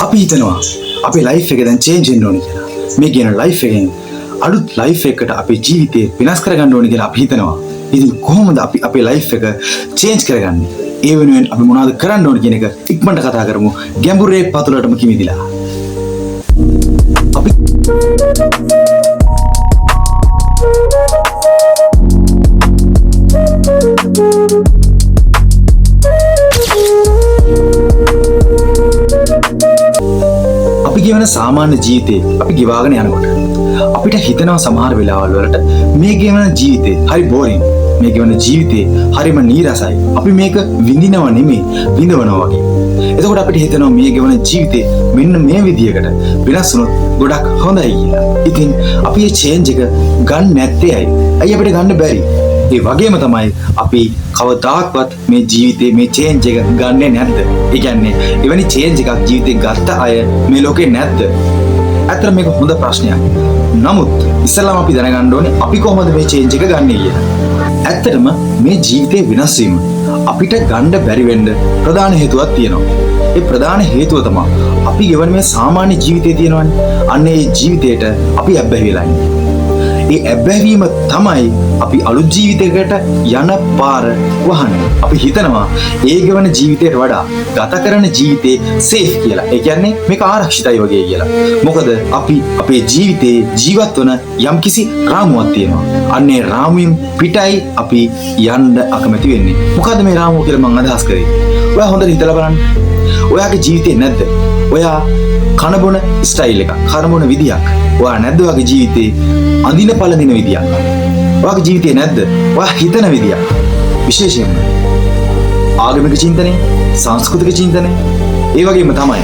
අපි හිතනවා අපේ ලයිෆ් එක දැන් චේන්ජ් වෙන්න ඕනේ කියලා. මේ කියන ලයිෆ් එකෙන් අලුත් ලයිෆ් එකකට අපේ ජීවිතේ වෙනස් කරගන්න ඕනේ කියලා අපි හිතනවා. ඉතින් කොහොමද අපි අපේ ලයිෆ් එක චේන්ජ් කරගන්නේ? ඒ වෙනුවෙන් අපි මොනවද කරන්න ඕනේ කියන එක ඉක්මනට කතා කරමු. ගැඹුරේ පතුලටම කිමිදිලා. අපි ගෙවන සාමාන්‍ය ජීවිතේ අපි ගෙවාගෙන යනකොට අපිට හිතෙනවා සමහර වෙලාවල් වලට මේ ගෙවන ජීවිතේ හරි බෝරින්, මේ ගෙවන ජීවිතේ හරිම නීරසයි, අපි මේක විඳිනව නෙමෙයි විඳවනවා වගේ. එතකොට අපිට හිතෙනවා මේ ගෙවන ජීවිතේ මෙන්න මේ විදියකට වෙනස් වුණොත් ගොඩක් හොඳයි කියලා. ඉතින් අපි මේ චේන්ජ් එක ගන්න නැත්තේ ඇයි? ඇයි අපිට ගන්න බැරි? ඒ වගේම තමයි අපි කවදාක්වත් මේ ජීවිතේ මේ චේන්ජ් එක ගන්නෙ නැද්ද? ඒ කියන්නේ එවැනි චේන්ජ් එකක් ජීවිතේ ගත්ත අය මේ ලෝකේ නැද්ද? ඇත්තට මේක හොඳ ප්‍රශ්නයක්. නමුත් ඉස්සෙල්ලාම අපි දැනගන්න ඕනේ අපි කොහොමද මේ චේන්ජ් එක ගන්නෙ කියලා. ඇත්තටම මේ ජීවිතේ වෙනස් වීම අපිට ගන්න බැරි වෙන්න ප්‍රධාන හේතුවක් තියෙනවා. ඒ ප්‍රධාන හේතුව තමයි අපි ගෙවන මේ සාමාන්‍ය ජීවිතේ තියෙනවනේ. අන්න ඒ ජීවිතේට අපි අබ්බැහි වෙලා ඉන්නේ. ඒ ඇබ්බැහිවීම තමයි අපි අලුත් ජීවිතයකට යන පාර වහන්නේ. අපි හිතනවා ඒ ගෙවන ජීවිතයට වඩා ගත කරන ජීවිතේ සේෆ් කියලා. ඒ කියන්නේ මේක ආරක්ෂිතයි වගේ කියලා. මොකද අපි අපේ ජීවිතේ ජීවත් වන යම්කිසි රාමුවක් තියෙනවා. අන්නේ රාමුවෙන් පිටයි අපි යන්න අකමැති වෙන්නේ. මොකද්ද මේ රාමුව කියලා මම අදහස් කරේ? ඔයා හොඳට හිතලා බලන්න. ඔයාගේ ජීවිතේ නැද්ද? ඔයා කනබොන ස්ටයිල් එකක්, කනබොන විදියක්. ඔයා නැද්ද ඔයාගේ ජීවිතේ අඳින පළඳින විදියක්? ඔයාගේ ජීවිතේ නැද්ද ඔයා හිතන විදියක්? විශේෂයෙන්ම ආගමික චින්තනය, සංස්කෘතික චින්තනය, ඒ වගේම තමයි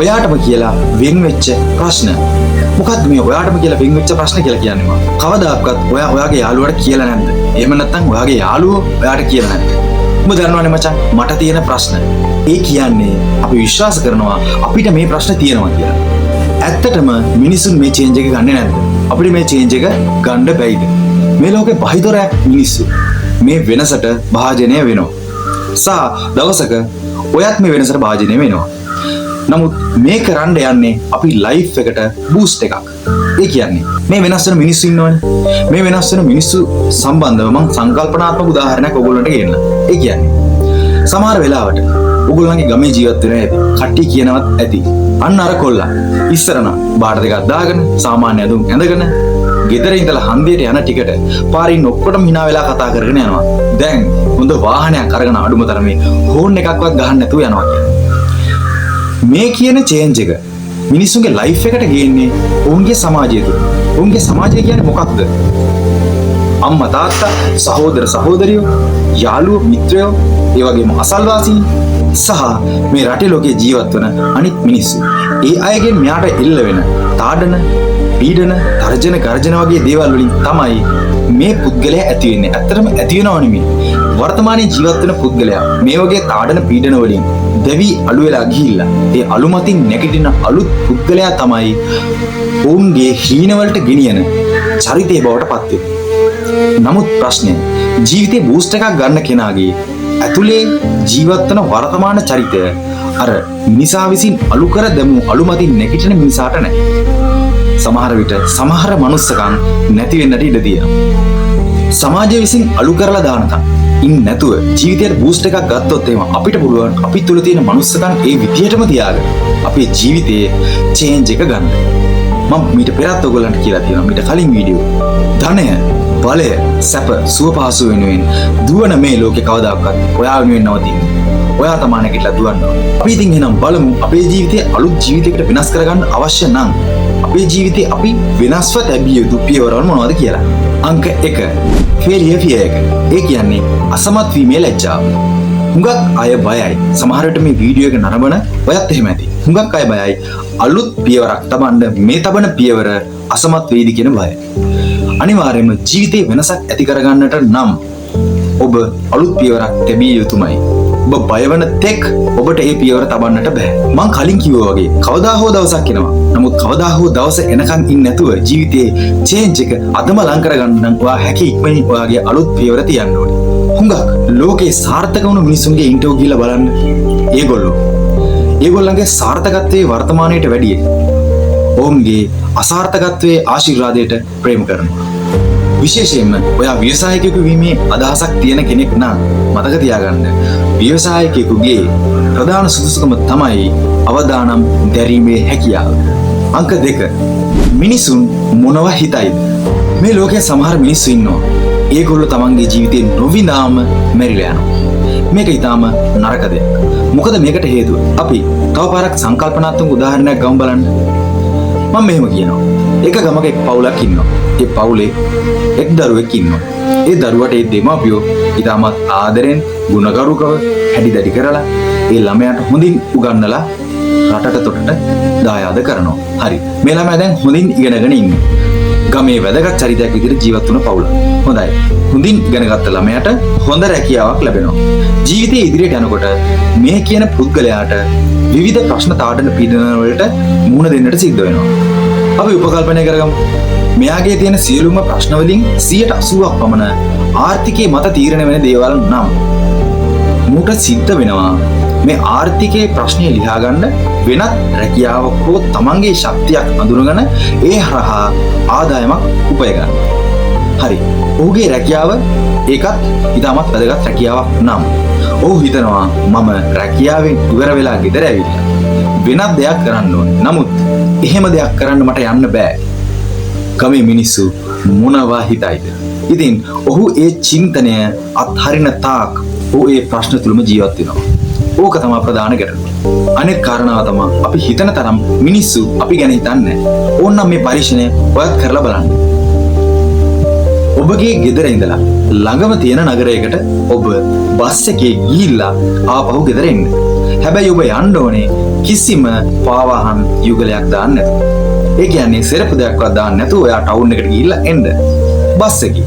ඔයාටම කියලා වෙන් වෙච්ච ප්‍රශ්න. මොකක්ද මේ ඔයාටම කියලා වෙන් වෙච්ච ප්‍රශ්න කියලා කියන්නේ? කවදාකවත් ඔයා ඔයාගේ යාළුවාට කියලා නැද්ද? එහෙම නැත්නම් ඔයාගේ යාළුවෝ ඔයාට කියලා නැද්ද? ඔබ දන්නවනේ මචං මට තියෙන ප්‍රශ්න. ඒ කියන්නේ අපි විශ්වාස කරනවා අපිට මේ ප්‍රශ්න තියෙනවා කියලා. ඇත්තටම මිනිසුන් මේ චේන්ජ් එක ගන්නෙ නැද්ද? අපිට මේ චේන්ජ් එක ගන්න බැයිද? මේ ලෝකේ බහිතරයක් මිනිස්සු මේ වෙනසට භාජනය වෙනවා. සහ දවසක ඔයත් මේ වෙනසට භාජනය වෙනවා. නමුත් මේ කරන්න යන්නේ අපි ලයිෆ් එකට බූස්ට් එකක්. ඒ කියන්නේ මේ වෙනස් වෙන මිනිස්සු ඉන්නවනේ. මේ වෙනස් වෙන මිනිස්සු සම්බන්ධව මම සංකල්පනාත්මක උදාහරණයක් ඔයගොල්ලන්ට කියන්න. ඒ කියන්නේ සමහර වෙලාවට ඔයගොල්ලන්ගේ ගමේ ජීවත් වෙන ඇති කට්ටිය කියනවත් ඇති. අන්න අර කොල්ලා ඉස්සරන බාට දෙකක් දාගෙන සාමාන්‍ය ඇඳුම් ඇඳගෙන ගෙදර ඉඳලා හන්දියට යන ටිකට පාරින් ඔක්කොටම hina වෙලා කතා කරගෙන යනවා. දැන් හොඳ වාහනයක් අරගෙන අඩුම තරමේ හෝන් එකක්වත් ගහන්න නැතුව යනවා කියන්නේ. මේ කියන චේන්ජ් එක මිනිස්සුන්ගේ ලයිෆ් එකට ගේන්නේ ඔවුන්ගේ සමාජය තුළ. ඔවුන්ගේ සමාජය කියන්නේ මොකක්ද? අම්මා තාත්තා, සහෝදර සහෝදරියෝ, යාළුවෝ මිත්‍රයෝ, ඒ වගේම අසල්වාසීන් සහ මේ රටේ ලෝකේ ජීවත් වන අනිත් මිනිස්සු. ඒ අයගෙන් මෙයාට එල්ල වෙන තාඩන, පීඩන, තර්ජන, ගර්ජන වගේ දේවල් වලින් තමයි මේ පුද්ගලයා ඇති වෙන්නේ. ඇත්තටම ඇති වෙනව නෙමෙයි. වර්තමානයේ ජීවත් වෙන පුද්ගලයා මේ වගේ තාඩන, පීඩන වලින් දෙවි අළු වෙලා ගිහිල්ලා ඒ අළු මතින් නැගිටින අලුත් පුද්ගලයා තමයි ඔවුන්ගේ හීන වලට ගෙනියන චරිතය බවට පත් වෙන්නේ. නමුත් ප්‍රශ්නේ ජීවිතේ බූස්ට් එකක් ගන්න කෙනාගේ ඇතුලේ ජීවත් වන වර්තමාන චරිතය අර මිනිසා විසින් අලු කර දැමු අලු මතින් නැගිටින මිනිසාට නැහැ. සමහර විට සමහර මනුස්සකම් නැති වෙන්නට ඉඩ තියෙනවා. සමාජය විසින් අලු කරලා දානකම් ඉන්න නැතුව ජීවිතයට බූස්ට් එකක් ගත්තොත් එහෙම අපිට පුළුවන් අපි තුල තියෙන මනුස්සකම් ඒ විදියටම තියාගෙන අපේ ජීවිතයේ චේන්ජ් එක ගන්න. මම මීට පෙරත් ඔයගොල්ලන්ට කියලා තියෙනවා මීට කලින් වීඩියෝ. ධනය, බලය, සැප, සුව පහසු වෙනුවෙන් දුවන මේ ලෝකේ කවදාකවත් ඔයා වෙනුවෙන් නවතින්නේ. ඔයා තමයි නැගිටලා දුවන්න ඕනේ. අපි ඉතින් එහෙනම් බලමු අපේ ජීවිතේ අලුත් ජීවිතයකට වෙනස් කරගන්න අවශ්‍ය නම් අපේ ජීවිතේ අපි වෙනස්ව තැබිය යුතු පියවරවල් මොනවද කියලා. අංක 1 failure fear එක. ඒ කියන්නේ අසමත් වීමේ ලැජ්ජාව. හුඟක් අය බයයි. සමහර විට මේ වීඩියෝ එක නරඹන ඔයත් එහෙම ඇති. හුඟක් අය බයයි අලුත් පියවරක් තබන්න මේ තබන පියවර අසමත් වෙයිද කියන බය. අනිවාර්යයෙන්ම ජීවිතේ වෙනසක් ඇති කරගන්නට නම් ඔබ අලුත් පියවරක් තැබිය යුතුමයි. ඔබ බය වෙන තෙක් ඔබට ඒ පියවර තබන්නට බෑ. මං කලින් කිව්වා වගේ කවදා හෝ දවසක් එනවා. නමුත් කවදා හෝ දවස එනකන් ඉන්නේ නැතුව ජීවිතේ චේන්ජ් එක අදම ලං කරගන්න නම් ඔයා හැකි ඉක්මනින් ඔයාගේ අලුත් පියවර තියන්න ඕනේ. හුඟක් ලෝකේ සාර්ථක වුණු මිනිසුන්ගේ ඉන්ටර්විව් ගිහලා බලන්න. ඒගොල්ලෝ ඒගොල්ලන්ගේ සාර්ථකත්වයේ වර්තමානයට වැඩිය ඔවුන්ගේ අසාර්ථකත්වයේ ආශිර්වාදයට ප්‍රේම කරනවා. විශේෂයෙන්ම ඔයා ව්‍යවසායකයෙකු වීමේ අදහසක් තියෙන කෙනෙක් නම් මතක තියාගන්න ව්‍යවසායකයෙකුගේ ප්‍රධාන සුදුසුකම තමයි අවදානම් දැරීමේ හැකියාව. අංක 2. මිනිසුන් මොනවා හිතයිද? මේ ලෝකයේ සමහර මිනිස්සු ඉන්නවා. ඒගොල්ලෝ තමන්ගේ ජීවිතේ නොවිඳාම මැරිලා යනවා. මේක ඊටාම නරක දෙයක්. මොකද මේකට හේතුව අපි තව පාරක් සංකල්පනාත්මක උදාහරණයක් ගමු බලන්න. මම මෙහෙම කියනවා. එක ගමක එක් පවුලක් ඉන්නවා. ඒ පවුලේ එක් දරුවෙක් ඉන්නවා. ඒ දරුවට ඒ දෙමාපියෝ ඊටමත් ආදරෙන් ගුණගරුකව හැඩි දැඩි කරලා ඒ ළමයාට හොඳින් උගන්වලා රටට තොටට දායාද කරනවා. හරි. මේ ළමයා දැන් හොඳින් ඉගෙනගෙන ඉන්නේ. ගමේ වැදගත් චරිතයක් විදිහට ජීවත් වුණ පවුල. හොඳයි. හොඳින් ඉගෙනගත්ත ළමයාට හොඳ රැකියාවක් ලැබෙනවා. ජීවිතේ ඉදිරියට යනකොට මේ කියන පුද්ගලයාට විවිධ ප්‍රශ්න තාඩන පීඩන වලට මුහුණ දෙන්නට සිද්ධ වෙනවා. අපි උපකල්පනය කරගමු. මෙයාගේ තියෙන සියලුම ප්‍රශ්න වලින් 80%ක් පමණ ආර්ථිකයේ මත තීරණය වෙන දේවල් නම් මුට සිද්ධ වෙනවා මේ ආර්ථිකයේ ප්‍රශ්නේ ලියා ගන්න වෙනත් රැකියාවක් හෝ තමන්ගේ ශක්තියක් අඳුරගෙන ඒ හරහා ආදායමක් උපය ගන්න. හරි. ඔහුගේ රැකියාව ඒකත් ඊටමත් වැදගත් රැකියාවක් නම් ඔහු හිතනවා මම රැකියාවෙන් ඉවර වෙලා ගෙදර ඇවිල්ලා වෙනත් දෙයක් කරන්න ඕනේ. නමුත් එහෙම දෙයක් කරන්න මට යන්න බෑ. ගමේ මිනිස්සු මොනවා හිතයිද? ඉතින් ඔහු ඒ චින්තනය අත්හරින තාක් ඔහු ඒ ප්‍රශ්න තුලම ජීවත් වෙනවා. ඕක තමයි ප්‍රධාන ගැටලුව. අනෙක් කාරණාව තමයි අපි හිතන තරම් මිනිස්සු අපි ගැන හිතන්නේ නැහැ. ඕනනම් මේ පරීක්ෂණය ඔයත් කරලා බලන්න. ඔබගේ ගෙදර ඉඳලා ළඟම තියෙන නගරයකට ඔබ බස් එකේ ගිහිල්ලා ආපහු ගෙදර එන්න. හැබැයි ඔබ යන්න ඕනේ කිසිම පාවාහන් යුගලයක් දාන්න නැතුව. ඒ කියන්නේ සෙරපු දෙයක්වත් දාන්න නැතුව ඔයා ටවුන් එකට ගිහිල්ලා එන්න. බස් එකේ.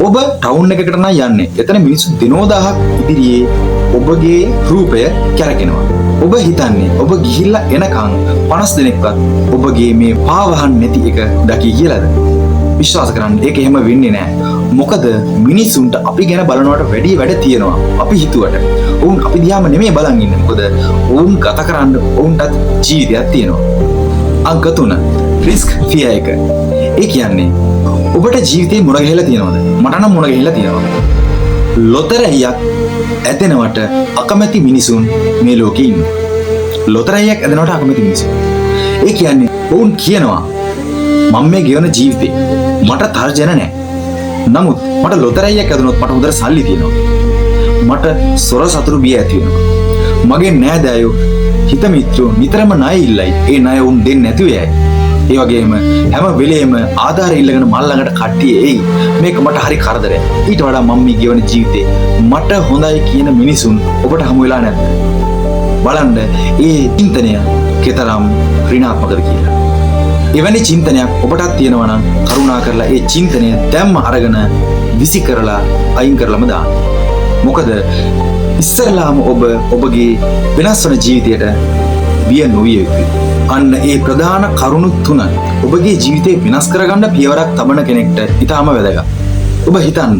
ඔබ ටවුන් එකකට නම් යන්නේ. එතන මිනිස්සු දිනෝදාහක් ඉදිරියේ ඔබගේ රූපය කැරකෙනවා. ඔබ හිතන්නේ ඔබ ගිහිල්ලා එනකන් 50 දෙනෙක්වත් ඔබගේ මේ පාවහන් නැති එක දකි කියලාද? විශ්වාස කරන්න ඒක එහෙම වෙන්නේ නැහැ. මොකද මිනිසුන්ට අපි ගැන බලනවට වැඩි වැඩ තියෙනවා. අපි හිතුවට. ඔවුන් අපි දිහාම නෙමෙයි බලන් ඉන්නේ. මොකද ඔවුන් ගත කරන්න ඔවුන්ටත් ජීවිතයක් තියෙනවා. අංක 3 රිස්ක් ෆියර් එක. ඒ කියන්නේ ඔබට ජීවිතේ මුණ ගැහිලා තියෙනවද? මට නම් මුණ ගැහිලා තියෙනවා. ලොතරැයියක් ඇදෙනවට අකමැති මිනිසුන් මේ ලෝකේ ඉන්නවා. ලොතරැයියක් ඇදෙනවට අකමැති මිනිසුන්. ඒ කියන්නේ ඔවුන් කියනවා මම මේ ගෙවන ජීවිතේ මට තර්ජන නැහැ. නමුත් මට ලොතරැයියක් ඇදුනොත් මට හොඳට සල්ලි තියෙනවා. මට සොර සතුරු බිය ඇති වෙනවා. මගේ නෑදෑයෝ හිත මිත්‍රෝ නිතරම ණය ඉල්ලයි. ඒ ණය උන් දෙන්නේ නැතුව යයි. ඒ වගේම හැම වෙලේම ආධාරය ඉල්ලගෙන මල් ළඟට කට්ටිය එයි. මේක මට හරි කරදරයක්. ඊට වඩා මම මේ ගෙවන ජීවිතේ මට හොඳයි කියන මිනිසුන් ඔබට හමු වෙලා නැද්ද? බලන්න ඒ චින්තනය කතරම් ඍණාත්මකද කියලා. එවැනි චින්තනයක් ඔබටත් තියෙනවා නම් කරුණා කරලා ඒ චින්තනය දැම්ම අරගෙන විසි කරලා අයින් කරලම දාන්න. මොකද ඉස්සරලාම ඔබ ඔබගේ වෙනස් වන ජීවිතයට බිය නොවිය යුතුයි. අන්න ඒ ප්‍රධාන කරුණු 3 ඔබගේ ජීවිතේ වෙනස් කරගන්න පියවරක් තබන කෙනෙක්ට ඊටාම වැදගත්. ඔබ හිතන්න.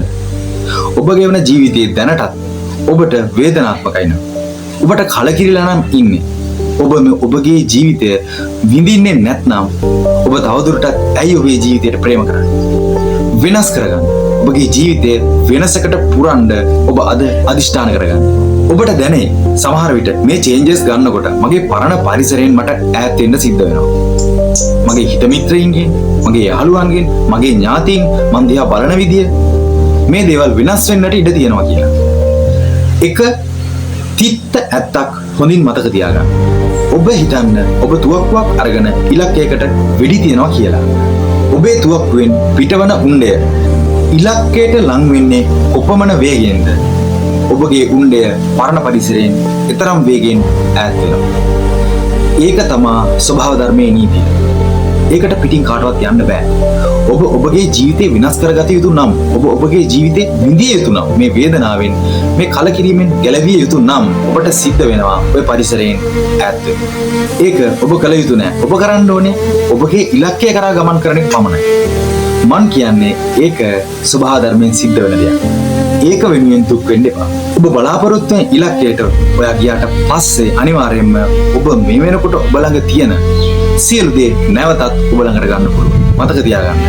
ඔබගේ වෙන ජීවිතයේ දැනටත් ඔබට වේදනාත්මකයි නම් ඔබට කලකිරිලා නම් ඉන්නේ. ඔබ ඔබගේ ජීවිතය විඳින්නේ නැත්නම් ඔබ තවදුරටත් ඇයි ඔබේ ජීවිතයට ප්‍රේම කරන්නේ? වෙනස් කරගන්න. ඔබගේ ජීවිතය වෙනසකට පුරන්න ඔබ අද අදිෂ්ඨාන කරගන්න. ඔබට දැනේ සමහර විට මේ චේන්ජස් ගන්නකොට මගේ පරණ පරිසරයෙන් මට ඈත් වෙන්න සිද්ධ වෙනවා. මගේ හිත මිත්‍රයින්ගෙන්, මගේ යාළුවන්ගෙන්, මගේ ඥාතීන් මන් දිහා බලන විදිය මේ දේවල් වෙනස් වෙන්නට ඉඩ තියෙනවා කියලා. එක තිත්ත ඇත්තක් හොඳින් මතක තියාගන්න. ඔබ හිතන්න ඔබ තුවක්කුවක් අරගෙන ඉලක්කයකට වෙඩි තියනවා කියලා. ඔබේ තුවක්කුවෙන් පිටවන උණ්ඩය ඉලක්කයට ලං වෙන්නේ කොපමණ වේගයෙන්ද? ඔබගේ උණ්ඩය පරණ පරිසරයෙන් ඊතරම් වේගයෙන් ඈත් වෙනවා. ඒක තමයි ස්වභාව ධර්මයේ නීතිය. ඒකට පිටින් කාටවත් යන්න බෑ. ඔබ ඔබගේ ජීවිතේ විනාශ කරගත යුතු නම්, ඔබ ඔබගේ ජීවිතේ විඳිය යුතු නම්, මේ වේදනාවෙන්, මේ කලකිරීමෙන් ගැලවිය යුතු නම් ඔබට සිද්ධ වෙනවා ඔය පරිසරයෙන් ඈත් වෙන්න. ඒක ඔබ කළ යුතු නෑ. ඔබ කරන්න ඕනේ ඔබගේ ඉලක්කය කරා ගමන් කරන එක පමණයි. මන් කියන්නේ ඒක ස්වභාව ධර්මයෙන් සිද්ධ වෙන දෙයක්. ඒක වෙනුවෙන් දුක් වෙන්න එපා. ඔබ බලාපොරොත්තු වෙන ඉලක්කයට ඔයා ගියාට පස්සේ අනිවාර්යයෙන්ම ඔබ මේ වෙනකොට ඔබ ළඟ තියෙන සියලු දේ නැවතත් ඔබ ළඟට ගන්න පුළුවන්. මතක තියාගන්න.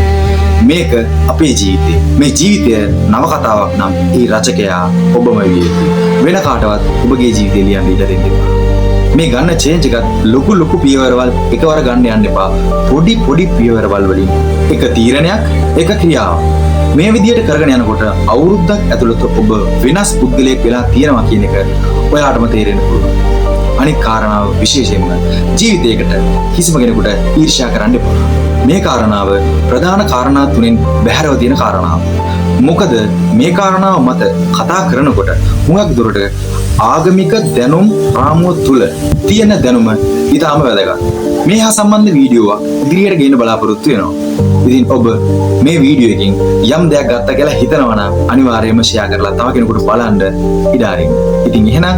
මේක අපේ ජීවිතේ. මේ ජීවිතය නවකතාවක් නම් ඒ රචකයා ඔබම විය යුතුයි. වෙන කාටවත් ඔබගේ ජීවිතේ ලියන්න ඉඩ දෙන්න එපා. මේ ගන්න චේන්ජ් එකත් ලොකු පියවරවල් එකවර ගන්න යන්න එපා. පොඩි පියවරවල් වලින් එක තීරණයක්, එක ක්‍රියාවක්. මේ විදිහට කරගෙන යනකොට අවුරුද්දක් ඇතුළත ඔබ වෙනස් පුද්ගලයෙක් වෙලා තියෙනවා කියන එක ඔයාටම තේරෙන්න පුළුවන්. අනිත් කාරණාව විශේෂයෙන්ම ජීවිතයකට කිසිම කෙනෙකුට ඊර්ෂ්‍යා කරන්න එපා. මේ කාරණාව ප්‍රධාන කාරණා තුනෙන් බැහැරව තියෙන කාරණාව. මොකද මේ කාරණාව මත කතා කරනකොට හුඟක් දුරට ආගමික දැනුම් රාමුව තුල තියෙන දැනුම ඉතාම වැදගත්. මේ හා සම්බන්ධ වීඩියෝවක් ඉදිරියට ගෙන්න බලාපොරොත්තු වෙනවා. ඉතින් ඔබ මේ වීඩියෝ එකකින් යම් දෙයක් ගත්තා කියලා හිතනවා නම් අනිවාර්යයෙන්ම ෂෙයා කරලා තව කෙනෙකුට බලන්න ඉඩ අරින්න. ඉතින් එහෙනම්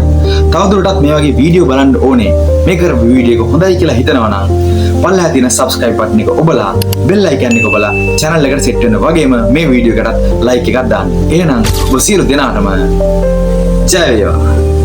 තවදුරටත් මේ වගේ වීඩියෝ බලන්න ඕනේ. මේ කරපු වීඩියෝ එක හොඳයි කියලා හිතනවා නම් පල්ලෙහා තියෙන subscribe button එක ඔබලා bell icon එක ඔබලා channel එකට set වෙන්න වගේම මේ වීඩියෝ එකටත් like එකක් දාන්න. එහෙනම් ඔබ සියලු දෙනාටම ජය වේවා.